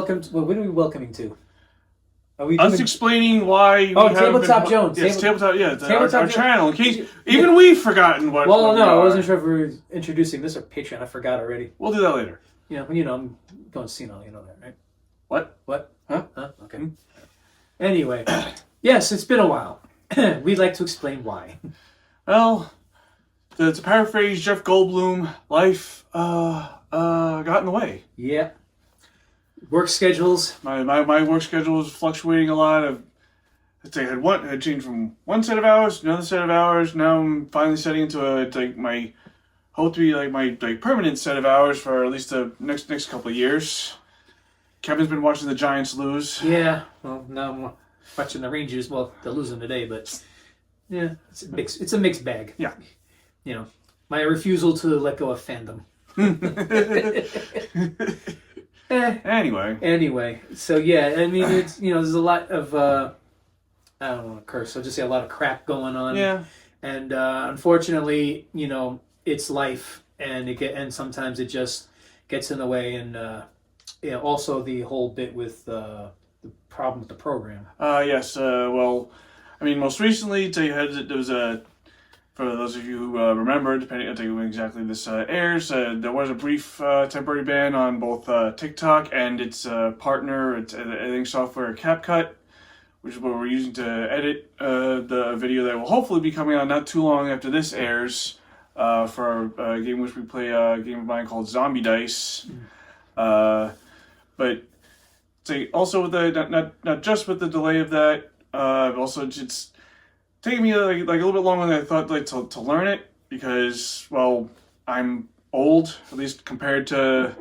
welcome. What are we welcoming to? Are we Us explaining why we Tabletop Jones. Yes, Tabletop, yeah. Tabletop our channel, in case even we've forgotten what Well, what no, we I are. wasn't sure if we were introducing this or Patreon. I forgot already. We'll do that later. I'm going senile, you know that, right? What? Huh? Okay. Anyway, yes, it's been a while. We'd like to explain why. Well, to paraphrase Jeff Goldblum, life got in the way. Yeah. Work schedules. My work schedule was fluctuating a lot. I had changed from one set of hours to another set of hours. Now I'm finally setting into my hope to be my permanent set of hours for at least the next couple of years. Kevin's been watching the Giants lose. Yeah. Well, now I'm watching the Rangers. Well, they're losing today, but yeah, it's a mixed bag. Yeah. My refusal to let go of fandom. Anyway, so yeah, I mean, it's there's a lot of I don't want to curse, I'll just say a lot of crap going on. Yeah. And unfortunately, it's life, and sometimes it just gets in the way, and also the whole bit with the problem with the program. Yes. Well, I mean, most recently there was a. For those of you who remember, depending on when exactly this airs, there was a brief temporary ban on both TikTok and its partner, its editing software, CapCut, which is what we're using to edit the video that will hopefully be coming out not too long after this airs for a game which we play, a game of mine called Zombie Dice. But also with the not just with the delay of that, also it's taking me like a little bit longer than I thought to learn it, because, well, I'm old, at least compared to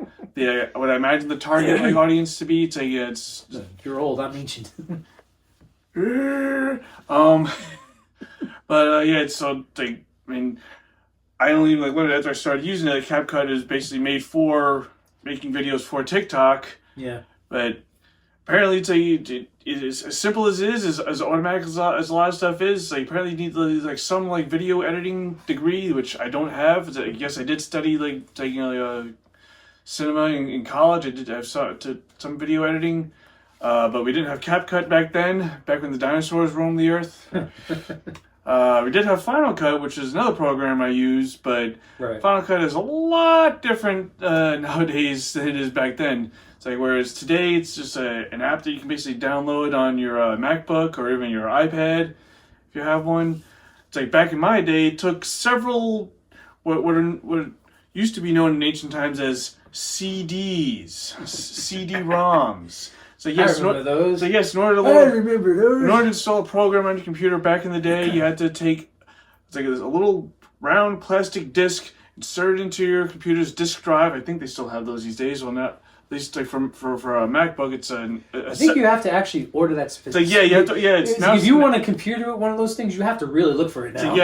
what I imagine the target audience to be. You're old, I'm ancient. But yeah, so I mean, I only learned after I started using it. CapCut is basically made for making videos for TikTok. Yeah. But apparently, it is as simple as it is, as automatic as a lot of stuff is. Apparently, you need some video editing degree, which I don't have. I guess I did study cinema in college. I did have some video editing, but we didn't have CapCut back then. Back when the dinosaurs roamed the earth. We did have Final Cut, which is another program I use, but right. Final Cut is a lot different nowadays than it is back then. It's whereas today it's just an app that you can basically download on your MacBook or even your iPad if you have one. It's back in my day, it took several what used to be known in ancient times as CDs, CD-ROMs. So yes, I remember those. So yes, in order to install a program on your computer back in the day, you had to take a little round plastic disc, insert it into your computer's disk drive. I think they still have those these days. Well, not at least for a MacBook. It's I think you have to actually order that specific. Yeah, you have to, yeah. It's now if you want a computer with one of those things, you have to really look for it now.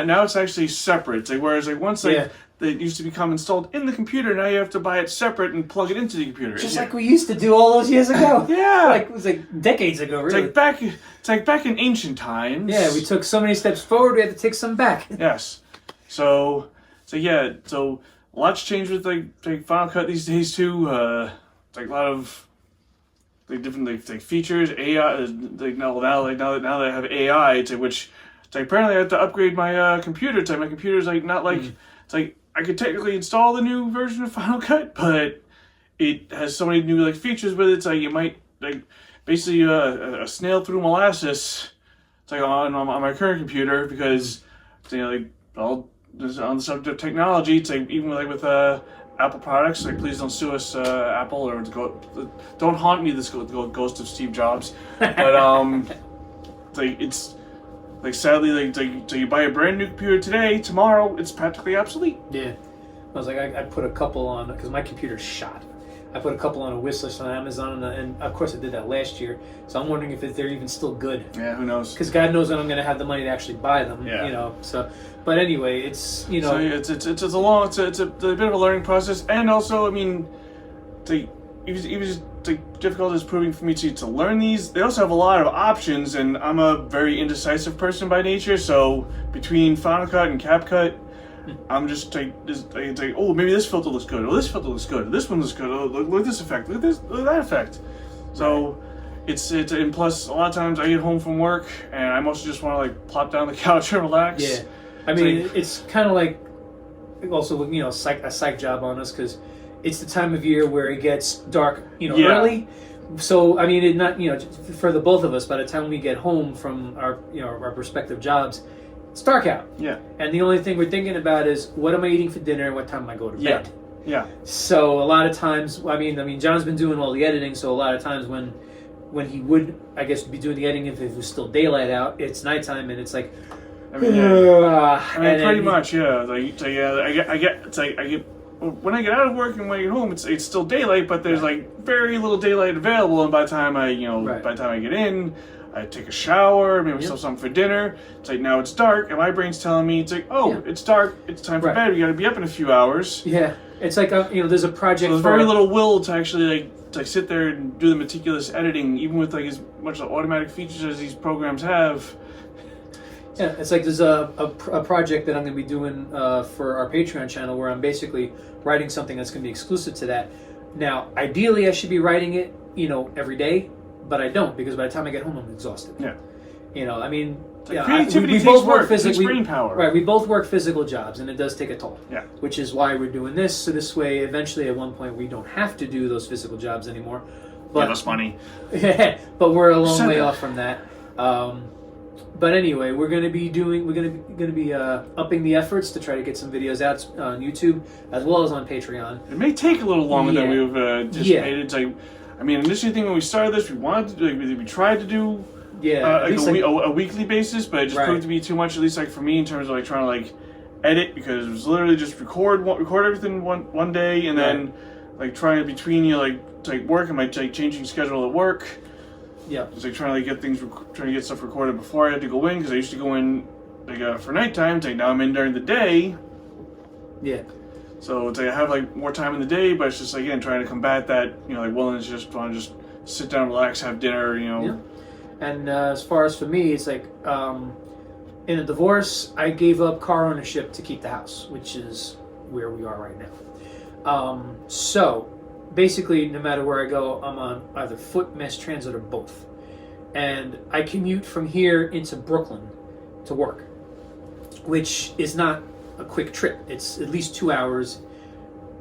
Now it's actually separate. Whereas once they used to become installed in the computer, now you have to buy it separate and plug it into the computer. Just like we used to do all those years ago. Yeah. It was decades ago, really. It's like back in ancient times. Yeah, we took so many steps forward, we had to take some back. Yes. So a lot's changed with Final Cut these days too. A lot of different features. AI. Now that I have AI, which apparently I have to upgrade my computer. My computer's not like it's I could technically install the new version of Final Cut, but it has so many new features with it. You might basically a snail through molasses. On my current computer, because all on the subject of technology. Even with Apple products. Please don't sue us, Apple, or don't haunt me. This ghost of Steve Jobs. But it's. Sadly, you buy a brand new computer today, tomorrow it's practically obsolete. Yeah. I was I put a couple on, because my computer's shot. I put a couple on a wish list on Amazon, and of course I did that last year. So I'm wondering if they're even still good. Yeah, who knows? Because God knows when I'm going to have the money to actually buy them. Yeah. So, but anyway, it's So it's a bit of a learning process, and also it was difficult as proving for me to learn these. They also have a lot of options, and I'm a very indecisive person by nature. So between Final Cut and CapCut, I'm just oh, maybe this filter looks good. Oh, this filter looks good. This one looks good. Oh, look at this effect. Look at that effect. So it's and plus a lot of times I get home from work and I mostly just want to like plop down on the couch and relax. Yeah, I mean it's kind of like also a psych job on us because it's the time of year where it gets dark early. So I mean, for the both of us, by the time we get home from our our respective jobs, it's dark out. Yeah. And the only thing we're thinking about is what am I eating for dinner and what time am I go to bed. Yeah. So a lot of times, I mean, John's been doing all the editing. So a lot of times when he would, I guess, be doing the editing if it was still daylight out, it's nighttime and it's like. I mean, pretty much, yeah. I get when I get out of work and when I get home, it's still daylight, but there's like very little daylight available. And by the time I get in, I take a shower, maybe myself something for dinner. It's like now it's dark, and my brain's telling me it's like, it's dark, it's time for bed. We got to be up in a few hours. Yeah, it's like there's a project. So there's very little will to actually like sit there and do the meticulous editing, even with like as much automatic features as these programs have. Yeah, it's like there's a project that I'm going to be doing for our Patreon channel where I'm basically writing something that's going to be exclusive to that. Now, ideally, I should be writing it, every day, but I don't because by the time I get home, I'm exhausted. Yeah. I mean, creativity we both work physically. Brain power. Right, we both work physical jobs, and it does take a toll. Yeah. Which is why we're doing this. So this way, eventually, at one point, we don't have to do those physical jobs anymore. But less money. But we're a long way off from that. But anyway, we're gonna be upping the efforts to try to get some videos out on YouTube as well as on Patreon. It may take a little longer than we've anticipated. It's like, I mean, initially, when we started this, we wanted to we tried to do a weekly basis, but it just proved to be too much. At least like for me, in terms of like trying to like edit, because it was literally just record everything one day, and then like trying between like work and my changing schedule at work. Yeah, it's like trying to get stuff recorded before I had to go in, because I used to go in for nighttime. It's like now I'm in during the day. Yeah. So it's like I have like more time in the day, but it's just again trying to combat that willingness to just want to just sit down, relax, have dinner. Yeah. And as far as for me, it's like in a divorce, I gave up car ownership to keep the house, which is where we are right now. So. Basically, no matter where I go, I'm on either foot, mass transit, or both. And I commute from here into Brooklyn to work, which is not a quick trip. It's at least 2 hours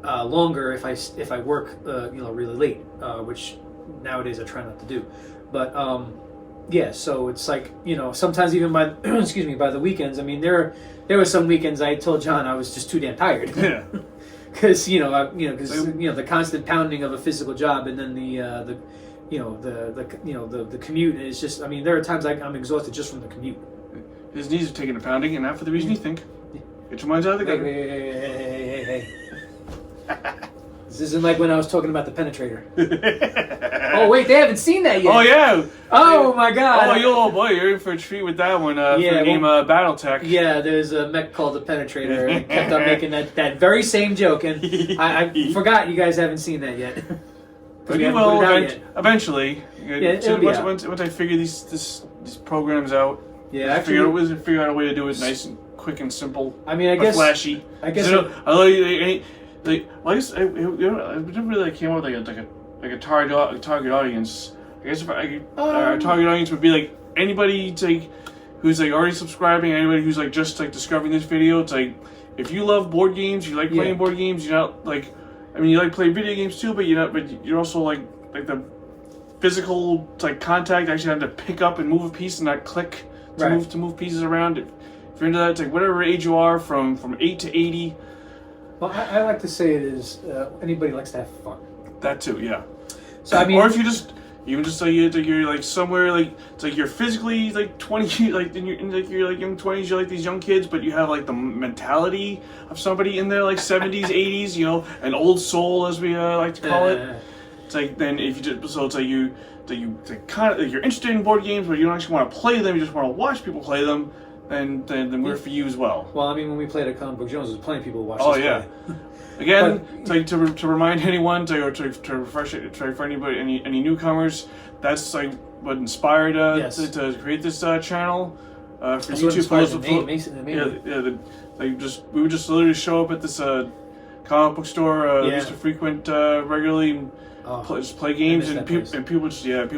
longer if I work really late, which nowadays I try not to do. But so it's like sometimes even by by the weekends. I mean, there were some weekends I told John I was just too damn tired. Yeah. Because the constant pounding of a physical job, and then the commute is just. I mean, there are times I'm exhausted just from the commute. His knees are taking a pounding, and not for the reason you think. Get your minds out of the gutter. Hey. This isn't like when I was talking about the penetrator. Oh wait, they haven't seen that yet. Oh yeah. Oh my god. Oh boy, you're in for a treat with that one. For the game BattleTech. Yeah, there's a mech called the Penetrator, and kept on making that very same joke, and I forgot you guys haven't seen that yet. But you will eventually. Yeah, once I figure these programs out. Yeah, figure out a way to do it nice and quick and simple. I mean, I guess flashy. I guess. I never really came up with like a target audience. I guess if our target audience would be like anybody who's already subscribing, anybody who's just discovering this video. It's like if you love board games, you like playing board games. You're not you like playing video games too, but you're also like the physical contact. Actually having to pick up and move a piece and not click to move pieces around. If you're into that, it's whatever age you are, from 8 to 80. Well, I like to say it is anybody likes to have fun. That too, yeah. So I mean, or if you just you're somewhere it's you're physically 20, in your young 20s, you're these young kids, but you have the mentality of somebody in their 70s, 80s, an old soul as we like to call it. It's then if you just you're interested in board games, but you don't actually want to play them, you just want to watch people play them. Then we're for you as well. Well, I mean, when we played at Comic Book Jones, there's plenty of people who watched us play. Again, to remind anyone, to refresh it, for anybody, any newcomers, that's what inspired to create this channel for that's YouTube. We would just literally show up at this comic book store. We used to frequent regularly. just play games, miss and that place. people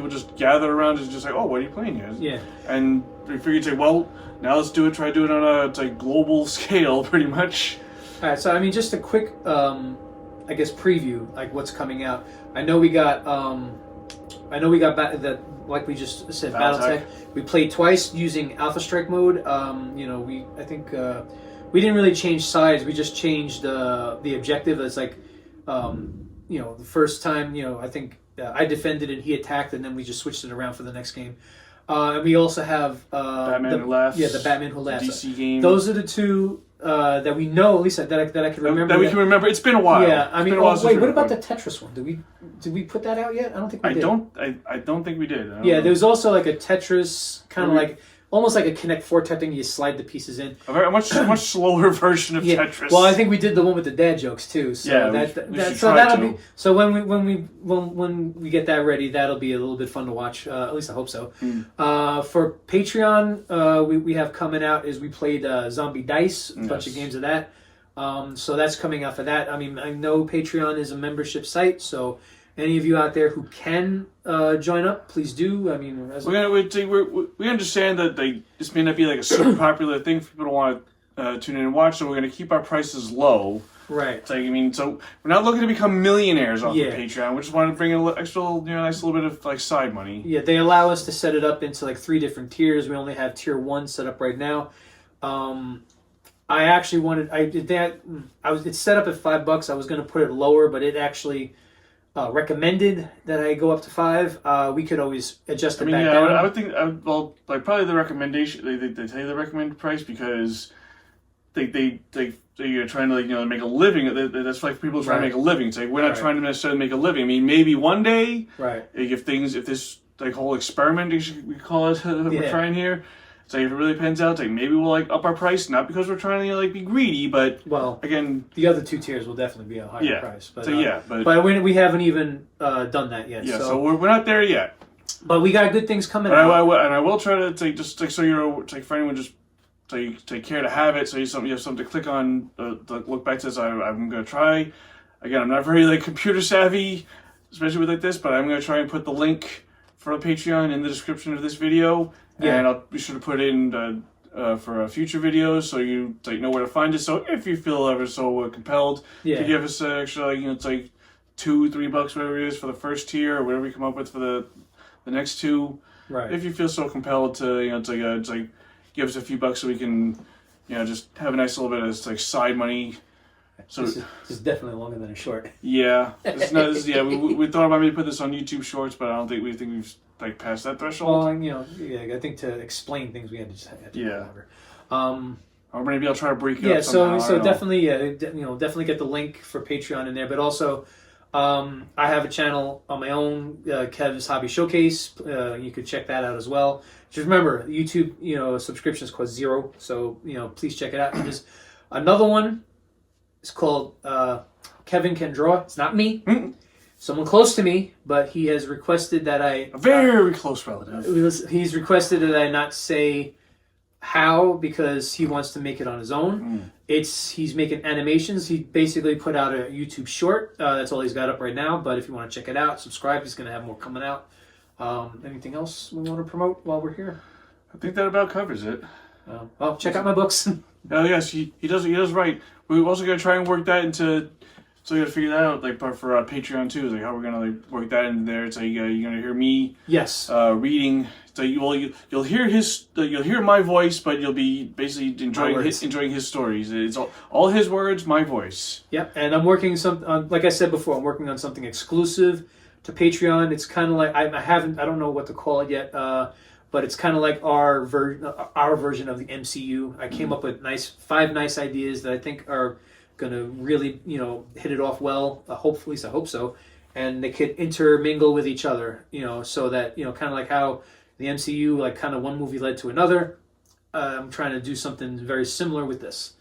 just gather around and just like, oh, what are you playing here? Yeah. And we figured, say, well, now let's try to do it on a global scale, pretty much. All right, so I mean, just a quick, I guess, preview, like what's coming out. I know we got that, like we just said, BattleTech. We played twice using Alpha Strike mode. I think we didn't really change sides. We just changed the objective. It's like, the first time, I think I defended and he attacked, and then we just switched it around for the next game. And we also have Batman Who Laughs. Yeah, the Batman Who Laughs. DC game. Those are the two that we know, at least that I can remember. That we can remember. It's been a while. Yeah, I mean, wait, what about the Tetris one? Did we put that out yet? I don't think we did. I don't think we did. Yeah, there was also like a Tetris, kind of like almost like a Connect 4 type thing. You slide the pieces in. A much slower version of Tetris. Well, I think we did the one with the dad jokes too. So that'll be so when we get that ready, that'll be a little bit fun to watch. At least I hope so. For Patreon, we have coming out is we played Zombie Dice, a bunch of games of that. So that's coming out for that. I mean, I know Patreon is a membership site, so any of you out there who can join up, please do. I mean, we understand that this may not be like a super popular thing for people to want to tune in and watch, so we're going to keep our prices low. Right. It's like, I mean, so we're not looking to become millionaires off of Patreon. We just want to bring in an extra, nice little bit of like side money. Yeah, they allow us to set it up into like 3 different tiers. We only have tier 1 set up right now. I actually wanted. I did that. It's set up at $5. I was going to put it lower, but it actually recommended that I go up to 5. We could always adjust it back down. I would think. Probably the recommendation. They tell you the recommended price because you're trying to make a living. That's like people trying to make a living. It's like we're not trying to necessarily make a living. I mean, maybe one day, if this whole experiment we call it, we're trying here. So if it really pans out, maybe we'll up our price, not because we're trying to be greedy, but again, the other 2 tiers will definitely be a higher price. But but we haven't even done that yet. Yeah, so we're not there yet. But we got good things coming out. I will try to so you're for anyone just you take care to have it, so you have something to click on. Look back to this. I'm going to try. Again, I'm not very computer savvy, especially with this, but I'm going to try and put the link for the Patreon in the description of this video. Yeah. And I'll be sure to put it in for future videos, so you know where to find it. So if you feel ever so compelled to give us an extra, it's like $2-3, whatever it is, for the first tier, or whatever you come up with for the next 2. Right. If you feel so compelled to, it's like give us a few bucks so we can, just have a nice little bit of side money. So this is definitely longer than a short. Yeah, it's not. We thought about maybe put this on YouTube Shorts, but I don't think we've past that threshold. Well, I think to explain things we had to whatever. Or maybe I'll try to break it up. Yeah, so definitely, definitely get the link for Patreon in there. But also, I have a channel on my own, Kev's Hobby Showcase. You could check that out as well. Just remember, YouTube, subscriptions cost $0, so please check it out. And there's another one. It's called Kevin Can Draw. It's not me. Someone close to me, but he has requested that I... A very close relative. He's requested that I not say how, because he wants to make it on his own. He's making animations. He basically put out a YouTube short. That's all he's got up right now, but if you want to check it out, subscribe. He's going to have more coming out. Anything else we want to promote while we're here? I think that about covers it. Well, check out my books. Oh, yes, he does right. We're also going to try and work that into... So you got to figure that out, for Patreon too, how we're gonna work that in there. So you're gonna hear me, reading. So you'll hear my voice, but you'll be basically enjoying his stories. It's all his words, my voice. Yep, and I'm working like I said before, I'm working on something exclusive to Patreon. It's kind of like I don't know what to call it yet, but it's kind of like our version of the MCU. I came up with 5 nice ideas that I think are gonna really hit it off well, hopefully, so I hope so, and they could intermingle with each other, so that kind of like how the MCU, kind of one movie led to another. I'm trying to do something very similar with this,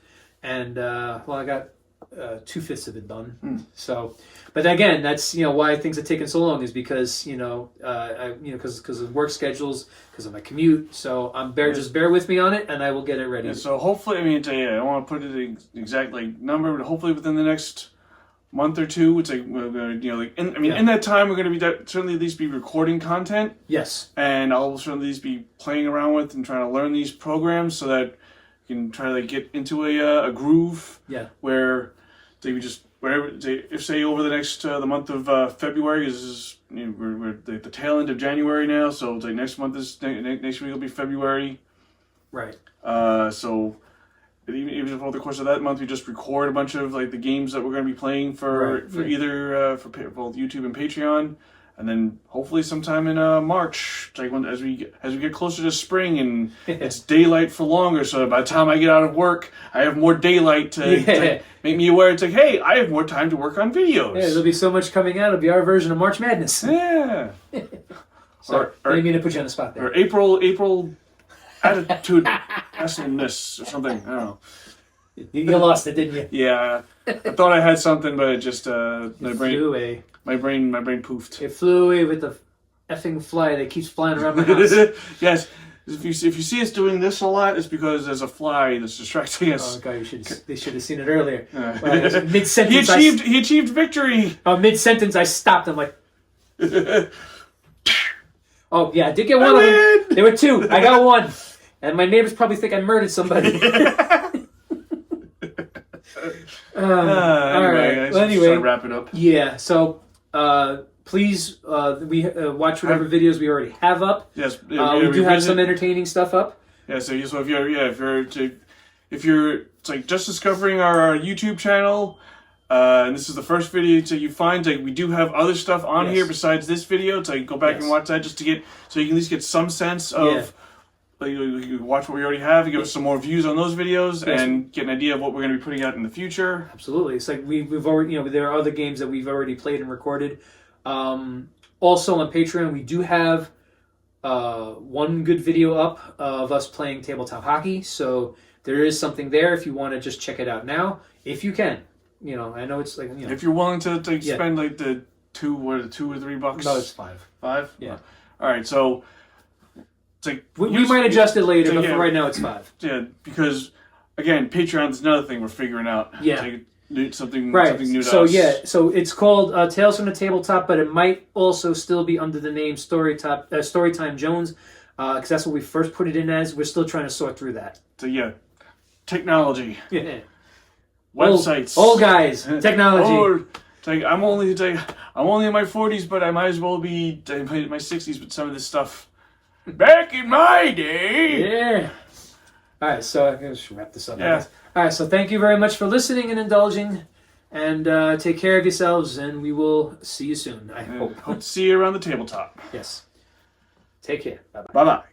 and I got 2/5 of it done. So, but again, that's why things are taking so long, is because because of work schedules, because of my commute. So just bear with me on it, and I will get it ready. Yeah, so hopefully, I don't want to put it exact number, but hopefully within the next month or two, it's like we're gonna, in that time we're gonna be certainly at least be recording content. Yes. And I'll certainly at least be playing around with and trying to learn these programs so that you can try to like get into a groove. Yeah. Where they would just if say over the next the month of February is we're at the tail end of January now, so it's like next week will be February. Right. So. Even if over the course of that month we just record a bunch of like the games that we're going to be playing for either for both YouTube and Patreon, and then hopefully sometime in March, like as we get closer to spring and it's daylight for longer, so by the time I get out of work, I have more daylight to make me aware. It's like, hey, I have more time to work on videos. Yeah, there'll be so much coming out. It'll be our version of March Madness. Yeah. Sorry, I didn't mean to put you on the spot there. Or April attitudiness or something. I don't know. You lost it, didn't you? Yeah, I thought I had something, but it just my brain flew away. My brain poofed. It flew away with the effing fly that keeps flying around my house. Yes, if you see us doing this a lot, it's because there's a fly that's distracting us. Oh god, they should have seen it earlier. Mid sentence, he achieved victory. Mid sentence, I stopped. I'm like. Oh yeah, I did get one of them. There were two. I got one, and my neighbors probably think I murdered somebody. Anyway, wrap it up. Yeah. So, please, we watch whatever videos we already have up. Yes, we do have some entertaining stuff up. Yeah. So if you're like just discovering our YouTube channel. And this is the first video you find. Like we do have other stuff on here besides this video. So go back and watch that just to get so you can at least get some sense of. Like, you watch what we already have. You give us some more views on those videos and get an idea of what we're going to be putting out in the future. Absolutely, it's like we've already there are other games that we've already played and recorded. Also on Patreon, we do have one good video up of us playing tabletop hockey. So there is something there if you want to just check it out now, if you can. I know it's like if you're willing to spend like the $2 or $3. No, it's $5. $5? Yeah. All right, so it's like we might adjust it later, but for right now it's $5. Yeah, because again, Patreon's another thing we're figuring out. Yeah. Something new to so us. So it's called Tales from the Tabletop, but it might also still be under the name Storytime Jones, because that's what we first put it in as. We're still trying to sort through that. So technology. Yeah. Websites. Old guys. Technology. I'm only in my 40s, but I might as well be in my 60s with some of this stuff. Back in my day. Yeah. All right, so I'm going to wrap this up. Yeah. All right, so thank you very much for listening and indulging, and take care of yourselves, and we will see you soon, I hope. Hope to see you around the tabletop. Yes. Take care. Bye-bye. Bye-bye.